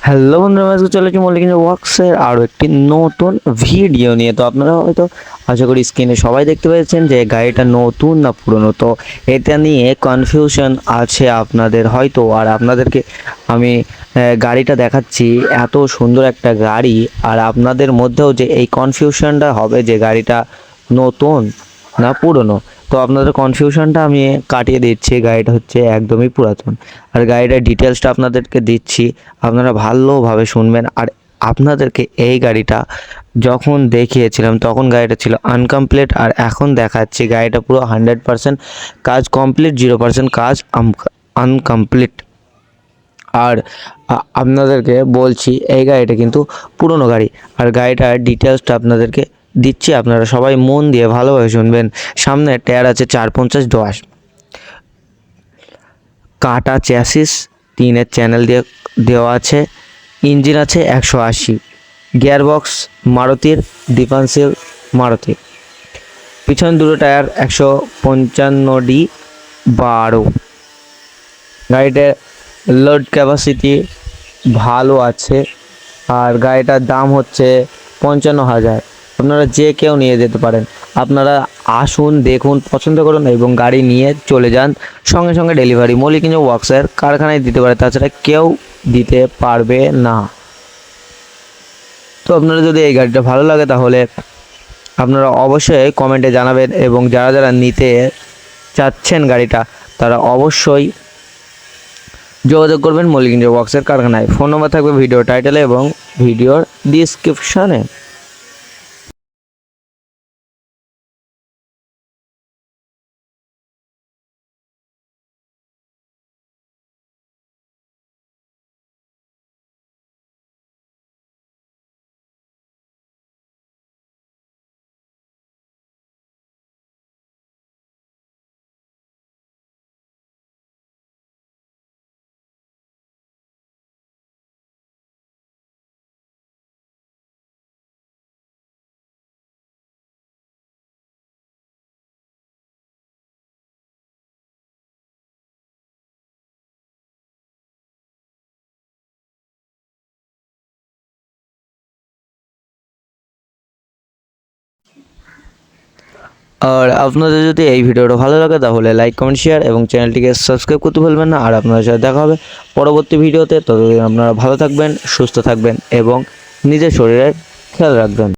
Hello বন্ধুরা, আজকে চলে এসেছি মল্লিক ওয়ার্কসের আরও একটি নতুন ভিডিও নিয়ে। তো আপনারা হয়তো আশা করি স্ক্রিনে সবাই দেখতে পেয়েছেন যে গাড়িটা নতুন না পুরনো। তো এটা নিয়ে কনফিউশন আছে আপনাদের হয়তো, আর আপনাদেরকে আমি গাড়িটা দেখাচ্ছি। এত সুন্দর একটা গাড়ি, আর আপনাদের মধ্যেও যে এই কনফিউশনটা হবে যে গাড়িটা নতুন না পুরনো, তো আপনাদের কনফিউশনটা আমি কাটিয়ে দিচ্ছি। গাড়িটা হচ্ছে একদমই পুরাতন, আর গাড়িটার ডিটেলসটা আপনাদেরকে দিচ্ছি, আপনারা ভালোভাবে শুনবেন। আর আপনাদেরকে এই গাড়িটা যখন দেখিয়েছিলাম তখন গাড়িটা ছিল আনকমপ্লিট, আর এখন দেখাচ্ছি গাড়িটা পুরো 100% কাজ কমপ্লিট, 0% কাজ আনকমপ্লিট। আর আপনাদেরকে বলছি এই গাড়িটা কিন্তু পুরনো গাড়ি, আর গাড়িটার ডিটেলসটা আপনাদেরকে দিচ্ছি। আপনারা সবাই মন দিয়ে ভালোভাবে শুনবেন। সামনে টায়ার আছে 450/10, কাটা চ্যাসিস, 3-এর চ্যানেল দিয়ে দেওয়া আছে, ইঞ্জিন আছে 180, গিয়ারবক্স মারুতির, ডিফারেন্সিয়াল মারুতি, পিছন দুটো টায়ার 155D12। গাড়িটার লোড ক্যাপাসিটি ভালো আছে, আর গাড়িটার দাম হচ্ছে 55,000। আপনারা যে কেউ নিয়ে যেতে পারেন। আপনারা আসুন, দেখুন, পছন্দ করুন এবং গাড়ি নিয়ে চলে যান। সঙ্গে সঙ্গে ডেলিভারি মল্লিক ওয়ার্কসের কারখানায় দিতে পারে, তাছাড়া কেউ দিতে পারবে না। তো আপনারা যদি এই গাড়িটা ভালো লাগে তাহলে আপনারা অবশ্যই কমেন্টে জানাবেন, এবং যারা যারা নিতে চাচ্ছেন গাড়িটা তারা অবশ্যই যোগাযোগ করবেন মল্লিক ওয়ার্কসের কারখানায়। ফোন নম্বর থাকবে ভিডিও টাইটেলে এবং ভিডিওর ডিসক্রিপশনে। আর আপনাদের যদি এই ভিডিওটা ভালো লাগে তাহলে লাইক, কমেন্ট, শেয়ার এবং চ্যানেলটিকে সাবস্ক্রাইব করতে ভুলবেন না। আর আপনাদের সাথে দেখা হবে পরবর্তী ভিডিওতে। ততদিন আপনারা ভালো থাকবেন, সুস্থ থাকবেন এবং নিজের শরীরের খেয়াল রাখবেন।